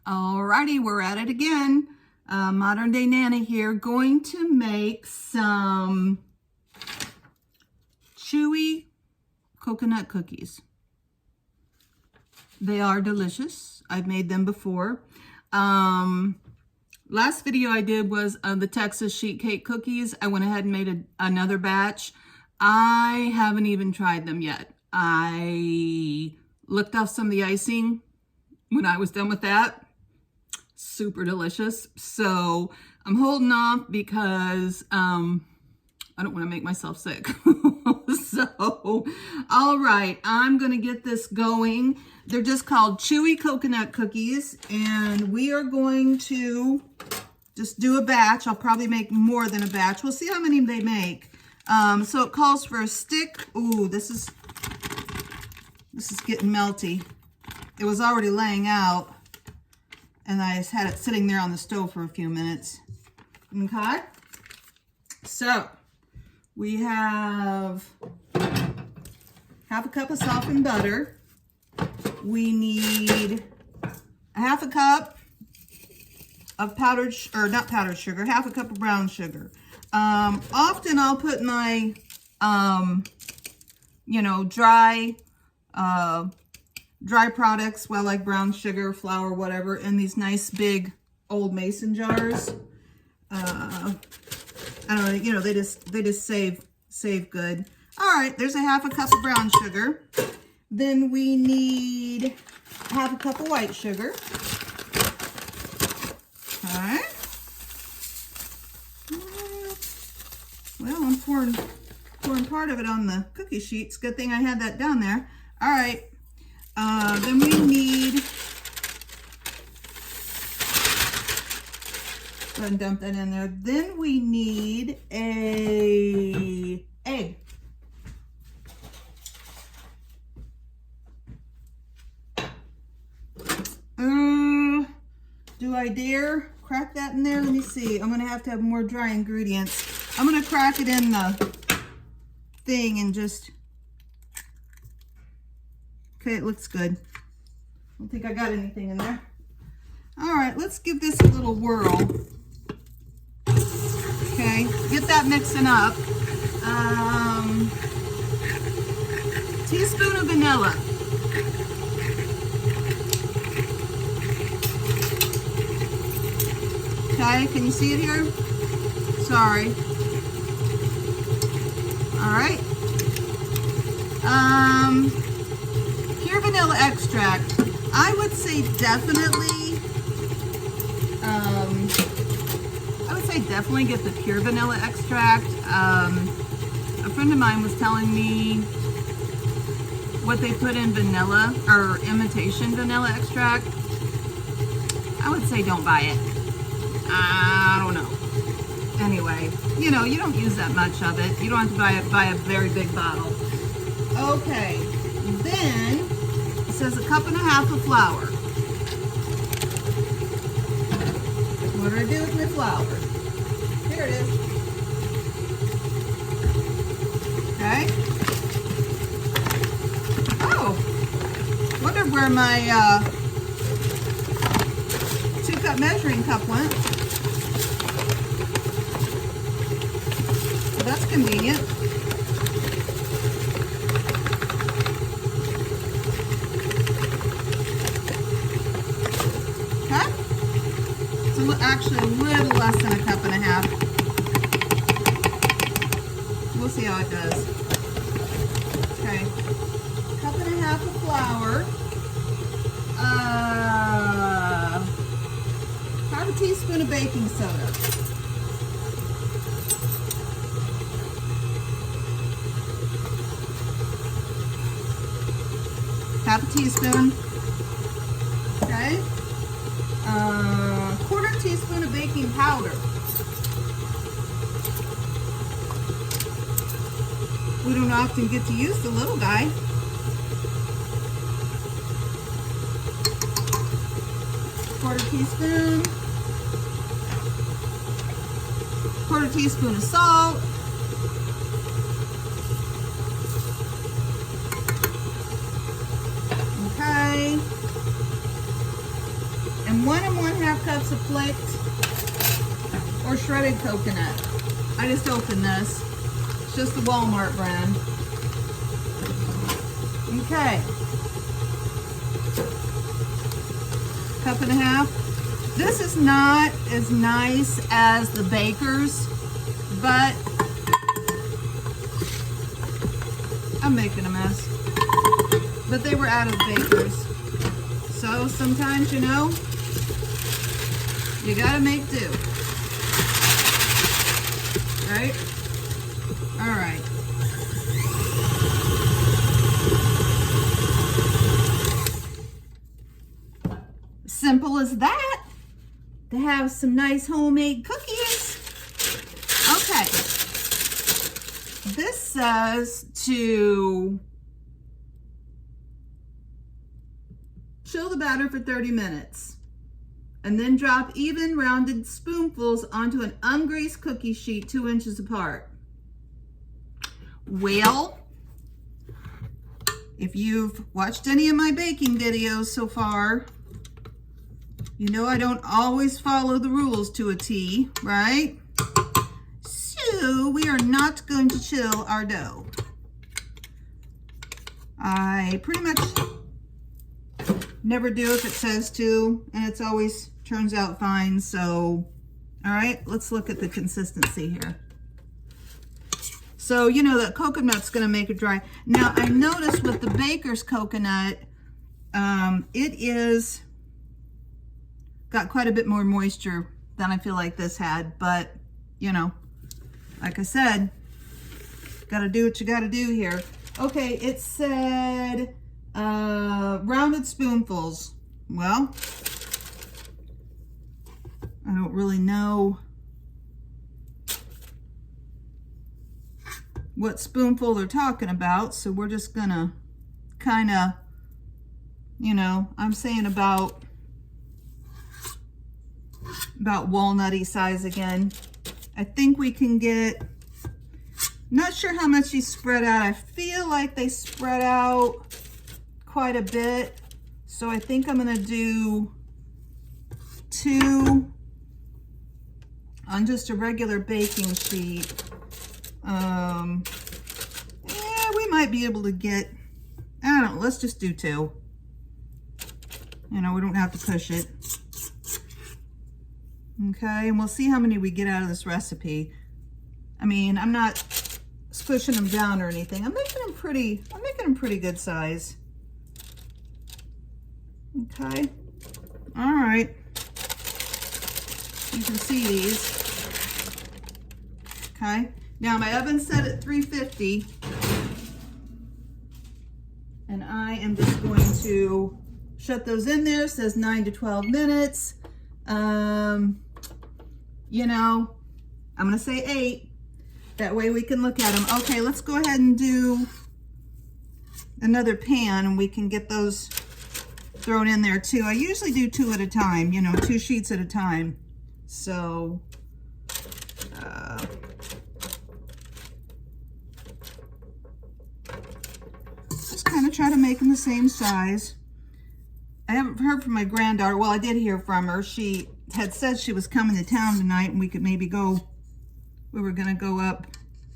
Alrighty, we're at it again. Modern Day Nana here, going to make some chewy coconut cookies. They are delicious. I've made them before. Last video I did was the Texas sheet cake cookies. I went ahead and made another batch. I haven't even tried them yet. I licked off some of the icing when I was done with that. Super delicious. So I'm holding off because I don't want to make myself sick. So, all right, I'm going to get this going. They're just called chewy coconut cookies, and we are going to just do a batch. I'll probably make more than a batch. We'll see how many they make. So it calls for a stick. Ooh, this is getting melty. It was already laying out, and I just had it sitting there on the stove for a few minutes. Okay, so we have half a cup of softened butter. We need a half a cup of powdered, or not powdered sugar, half a cup of brown sugar. Often I'll put my, dry products, well, like brown sugar, flour, whatever, in these nice big old mason jars. I don't know, they just save good. All right, there's a half a cup of brown sugar. Then we need half a cup of white sugar. All right. Well, I'm pouring part of it on the cookie sheets. Good thing I had that down there. All right. Then we need, go ahead and dump that in there. Then we need a egg. Do I dare crack that in there? Let me see. I'm going to have more dry ingredients. I'm going to crack it in the thing and just... Okay, it looks good. I don't think I got anything in there. All right, let's give this a little whirl. Okay, get that mixing up. Teaspoon of vanilla. Okay, can you see it here? Sorry. All right. Pure vanilla extract. I would say definitely get the pure vanilla extract. A friend of mine was telling me what they put in vanilla or imitation vanilla extract. I would say don't buy it. I don't know. Anyway, you don't use that much of it. You don't have to buy a very big bottle. Okay, then it says a cup and a half of flour. What do I do with my flour? Here it is. Okay. Oh, wonder where my 2-cup measuring cup went. Well, that's convenient. Okay. It's actually a little less than a cup and a half. We'll see how it does. Okay. Cup and a half of flour. Half a teaspoon of baking soda. Half a teaspoon. Okay. Quarter teaspoon of baking powder. We don't often get to use the little guy. Quarter teaspoon. Quarter teaspoon of salt. Okay. and 1 1/2 cups of flaked or shredded coconut. I just opened this. It's just the Walmart brand. Okay. 1.5 cups. This is not as nice as the Baker's, but I'm making a mess. But they were out of Baker's. So sometimes, you know, you gotta make do. Right? All right. Simple as that. To have some nice homemade cookies. Okay. This says to chill the batter for 30 minutes and then drop even rounded spoonfuls onto an ungreased cookie sheet 2 inches apart. Well, if you've watched any of my baking videos so far, you know I don't always follow the rules to a T, right? So we are not going to chill our dough. I pretty much never do if it says to, and it's always turns out fine. So, all right, let's look at the consistency here. So, you know that coconut's gonna make it dry. Now, I noticed with the Baker's coconut, it is got quite a bit more moisture than I feel like this had, but you know, like I said, gotta do what you gotta do here. Okay, it said rounded spoonfuls. Well, I don't really know what spoonful they're talking about, so we're just gonna kind of, you know, I'm saying about walnutty size again. I think we can get, not sure how much you spread out. I feel like they spread out quite a bit. So I think I'm gonna do 2 on just a regular baking sheet. Yeah, we might be able to get, I don't know, let's just do 2. You know, we don't have to push it. Okay, and we'll see how many we get out of this recipe. I mean, I'm not squishing them down or anything. I'm making them pretty good size. Okay, all right. You can see these. Okay, now my oven's set at 350, and I am just going to shut those in there. It says 9 to 12 minutes. You know, I'm gonna say 8. That way we can look at them. Okay, let's go ahead and do another pan, and we can get those thrown in there too. I usually do 2 at a time, you know, 2 sheets at a time. So, just kind of try to make them the same size. I haven't heard from my granddaughter. Well, I did hear from her. She had said she was coming to town tonight and we could maybe go, we were gonna go up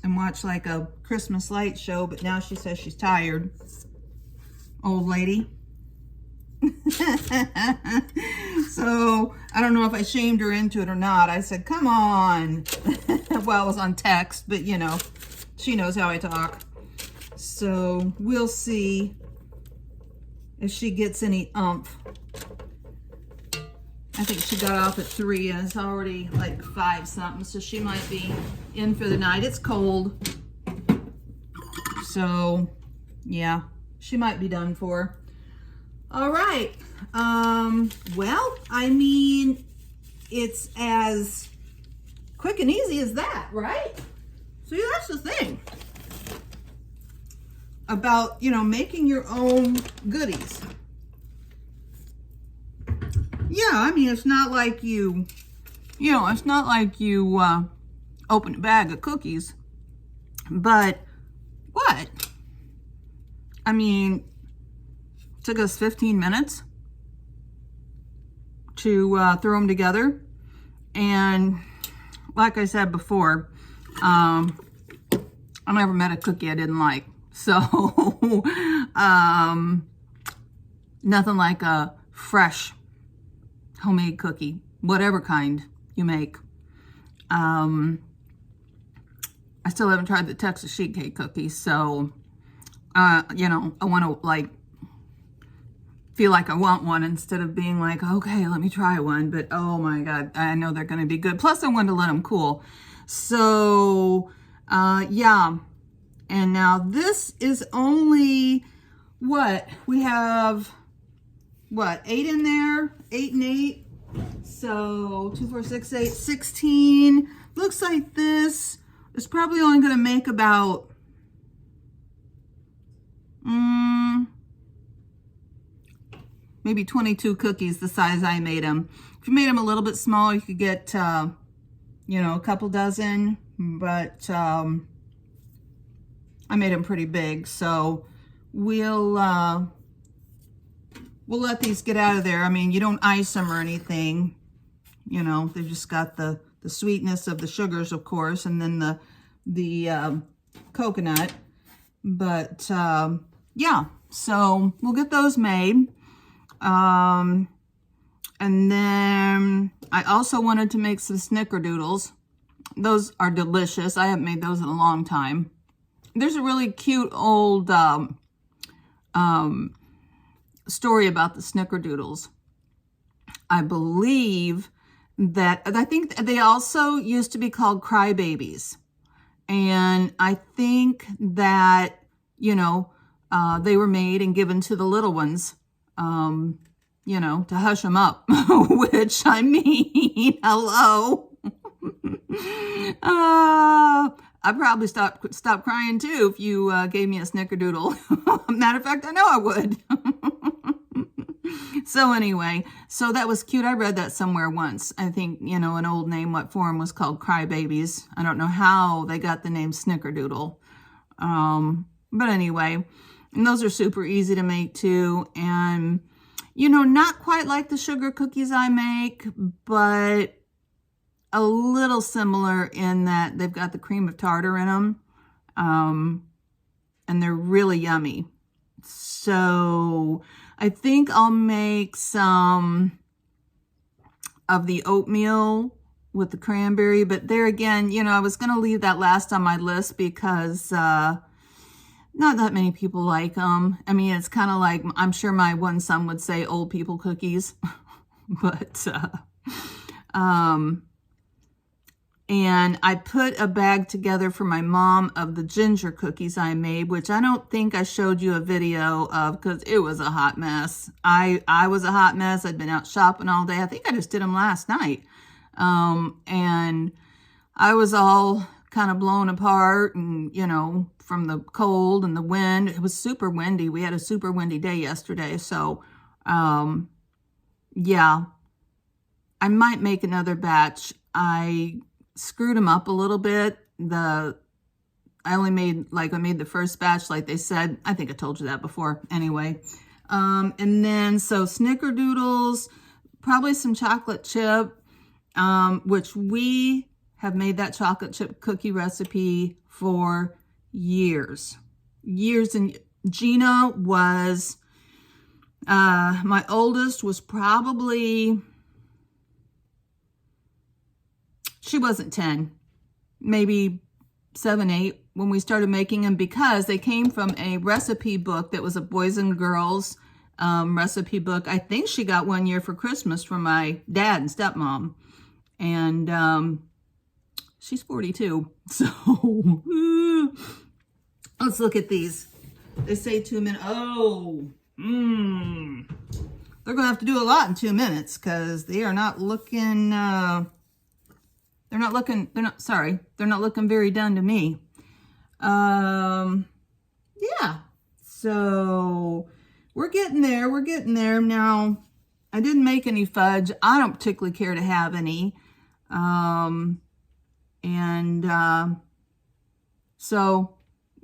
and watch like a Christmas light show, but now she says she's tired. Old lady. So I don't know if I shamed her into it or not. I said, come on. Well, I was on text, but you know, she knows how I talk. So we'll see if she gets any umph. I think she got off at 3 and it's already like 5 something, so she might be in for the night. It's cold. So yeah, she might be done for. All right. Well, I mean, it's as quick and easy as that, right? See, that's the thing about, you know, making your own goodies. Yeah, I mean, it's not like you open a bag of cookies, but what? I mean, it took us 15 minutes. to throw them together. And like I said before, I never met a cookie I didn't like. So nothing like a fresh homemade cookie, whatever kind you make. I still haven't tried the Texas sheet cake cookies, so you know, I want to like feel like I want one instead of being like, okay, let me try one. But oh my God, I know they're going to be good. Plus I wanted to let them cool. So yeah. And now this is only what we have, what, 8 in there, 8 and 8. So 2, 4, 6, 8, 16. Looks like this is probably only going to make about maybe 22 cookies, the size I made them. If you made them a little bit small, you could get, you know, a couple dozen, but I made them pretty big. So we'll let these get out of there. I mean, you don't ice them or anything. You know, they just got the sweetness of the sugars, of course, and then the coconut. But yeah, so we'll get those made. And then I also wanted to make some snickerdoodles. Those are delicious. I haven't made those in a long time. There's a really cute old story about the snickerdoodles. I believe that, I think they also used to be called crybabies. And I think that, you know, they were made and given to the little ones, you know, to hush them up, which I mean, hello. I probably stop crying too if you gave me a snickerdoodle. Matter of fact, I know I would. So anyway, so that was cute. I read that somewhere once. I think, you know, an old name, what form was called crybabies. I don't know how they got the name snickerdoodle. But anyway, and those are super easy to make too. And, you know, not quite like the sugar cookies I make, but a little similar in that they've got the cream of tartar in them. And they're really yummy. So I think I'll make some of the oatmeal with the cranberry, but there again, you know, I was going to leave that last on my list because not that many people like them. I mean, it's kind of like, I'm sure my one son would say old people cookies, but and I put a bag together for my mom of the ginger cookies I made, which I don't think I showed you a video of because it was a hot mess. I was a hot mess. I'd been out shopping all day. I think I just did them last night. And I was all kind of blown apart and, you know, from the cold and the wind. It was super windy. We had a super windy day yesterday. So, yeah, I might make another batch. I screwed them up a little bit. I made the first batch, like they said. I think I told you that before. Anyway, and then so snickerdoodles, probably some chocolate chip, which we have made that chocolate chip cookie recipe for years. And Gina was, my oldest was probably, she wasn't 10, maybe 7, 8 when we started making them, because they came from a recipe book that was a boys and girls recipe book. I think she got one year for Christmas from my dad and stepmom. And she's 42. So let's look at these. They say 2 minutes. Oh, they're going to have to do a lot in 2 minutes because they are not looking... they're not looking very done to me. Yeah, so we're getting there. Now, I didn't make any fudge. I don't particularly care to have any. So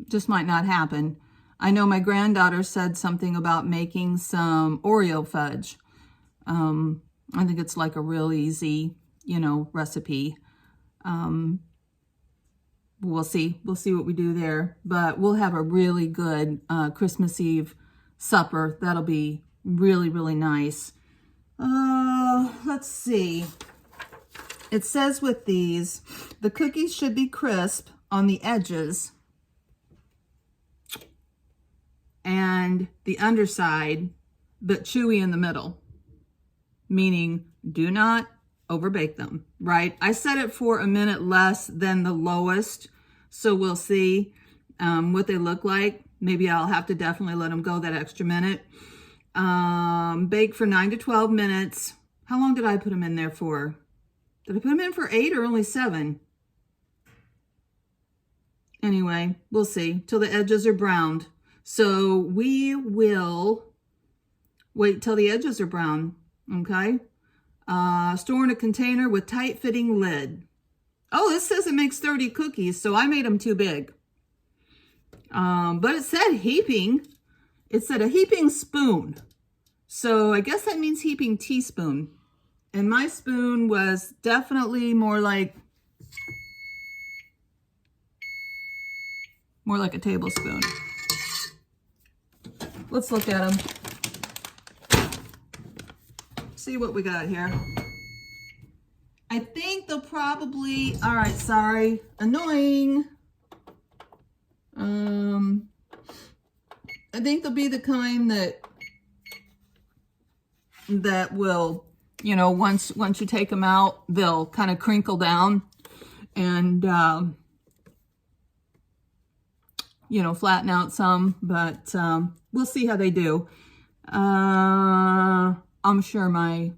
just might not happen. I know my granddaughter said something about making some Oreo fudge. I think it's like a real easy, recipe. We'll see. We'll see what we do there. But we'll have a really good Christmas Eve supper. That'll be really, really nice. Let's see. It says with these, the cookies should be crisp on the edges and the underside, but chewy in the middle. Meaning, do not overbake them, right? I set it for a minute less than the lowest, so we'll see what they look like. Maybe I'll have to definitely let them go that extra minute. Bake for 9 to 12 minutes. How long did I put them in there for? Did I put them in for 8 or only 7? Anyway, we'll see till the edges are browned. So we will wait till the edges are brown, okay? Store in a container with tight-fitting lid. Oh, this says it makes 30 cookies, so I made them too big. But it said heaping. It said a heaping spoon. So I guess that means heaping teaspoon. And my spoon was definitely more like a tablespoon. Let's look at them. See what we got here. I think they'll probably, all right, sorry, annoying. I think they'll be the kind that will, once you take them out, they'll kind of crinkle down and, flatten out some, but we'll see how they do. I'm sure my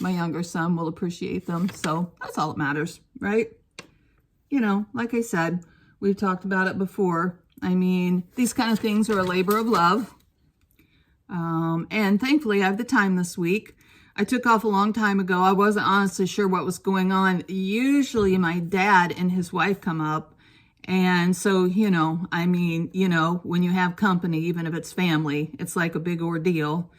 younger son will appreciate them, so that's all that matters, right? Like I said, we've talked about it before. I mean, these kind of things are a labor of love. And thankfully, I have the time this week. I took off a long time ago. I wasn't honestly sure what was going on. Usually my dad and his wife come up. And so, when you have company, even if it's family, it's like a big ordeal.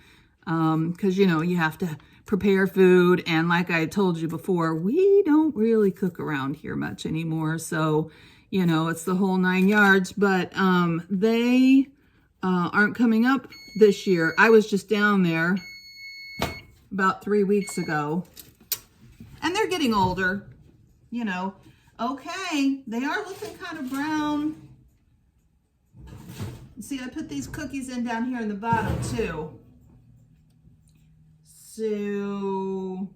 Because, you have to prepare food. And like I told you before, we don't really cook around here much anymore. So, it's the whole 9 yards. But they aren't coming up this year. I was just down there about 3 weeks ago. And they're getting older, Okay, they are looking kind of brown. See, I put these cookies in down here in the bottom too. So,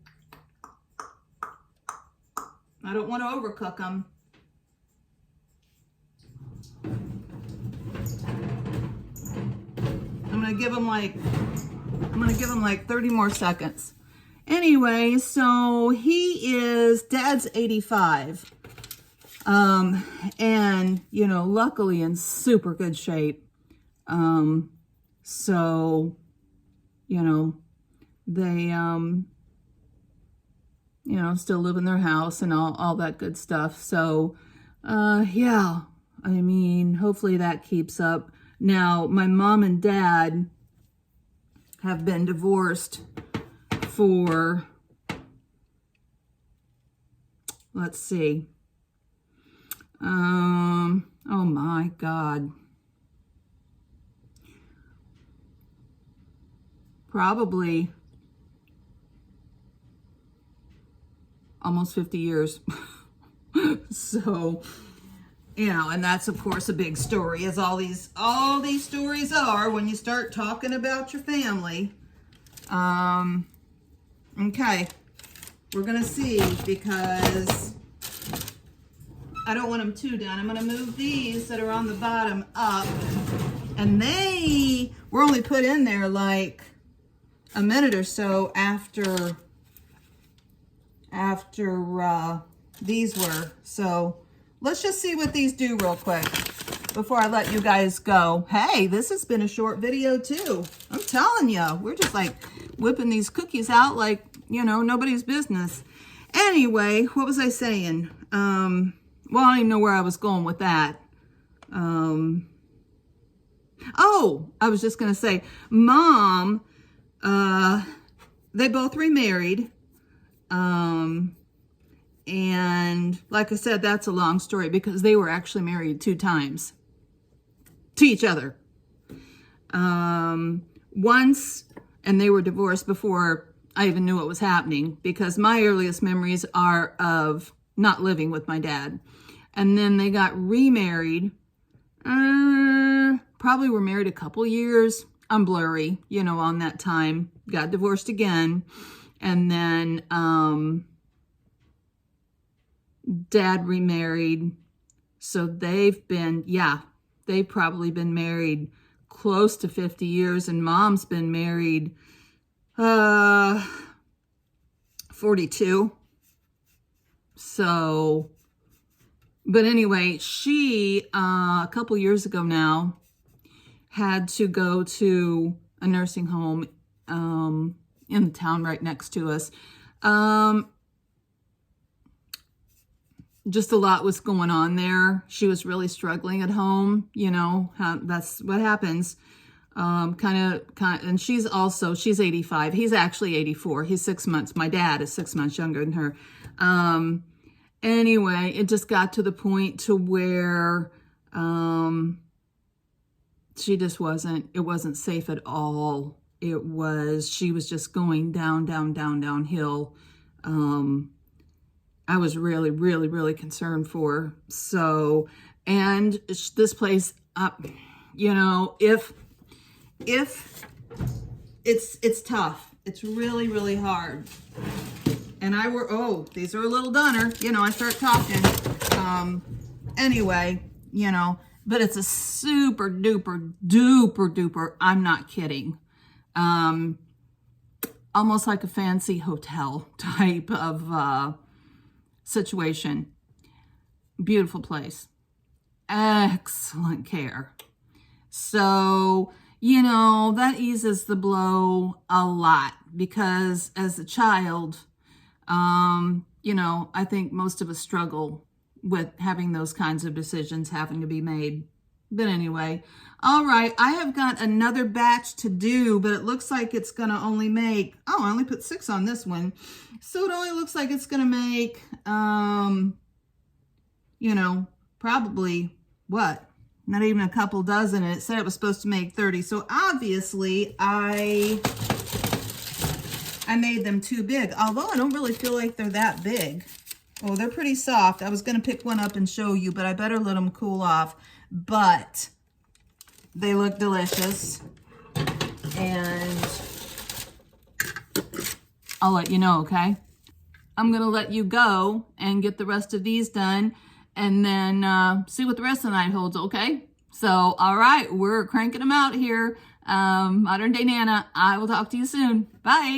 I don't want to overcook them. I'm going to give them like 30 more seconds. Anyway, so Dad's 85. And, luckily in super good shape. So, they, still live in their house and all that good stuff. So, yeah, I mean, hopefully that keeps up. Now, my mom and dad have been divorced for, let's see, oh my God, probably almost 50 years. So, and that's of course a big story, as all these stories are when you start talking about your family. Okay, we're gonna see, because I don't want them too down. I'm gonna move these that are on the bottom up, and they were only put in there like a minute or so after these were. So let's just see what these do real quick before I let you guys go. Hey, this has been a short video too. I'm telling you, we're just like whipping these cookies out like, nobody's business. Anyway, what was I saying? Well, I don't even know where I was going with that. Oh, I was just going to say, Mom they both remarried. And like I said, that's a long story because they were actually married 2 times to each other. Once, and they were divorced before I even knew what was happening, because my earliest memories are of not living with my dad. And then they got remarried. Probably were married a couple years. I'm blurry, you know, on that time. Got divorced again. And then dad remarried. So they've probably been married close to 50 years. And mom's been married 42. So, but anyway, she, a couple years ago now, had to go to a nursing home in the town right next to us. Just a lot was going on there. She was really struggling at home, you know, that's what happens. And she's 85. He's actually 84. He's 6 months. My dad is 6 months younger than her. Anyway, it just got to the point to where, she just it wasn't safe at all. She was just going downhill. I was really, really, really concerned for her. So, and this place, you know, if it's tough, it's really, really hard. And these are a little dunner, you know, I start talking. Anyway, you know, but it's a super duper, I'm not kidding. Almost like a fancy hotel type of situation. Beautiful place. Excellent care. So, you know, that eases the blow a lot, because as a child, you know, I think most of us struggle with having those kinds of decisions having to be made. But anyway, all right, I have got another batch to do, but it looks like it's going to only make, I only put 6 on this one. So it only looks like it's going to make, you know, probably what? Not even a couple dozen. And it said it was supposed to make 30. So obviously I made them too big, although I don't really feel like they're that big. Oh, they're pretty soft. I was going to pick one up and show you, but I better let them cool off. But they look delicious. And I'll let you know, okay? I'm going to let you go and get the rest of these done, and then see what the rest of the night holds, okay? So, all right, we're cranking them out here. Modern Day Nana, I will talk to you soon. Bye.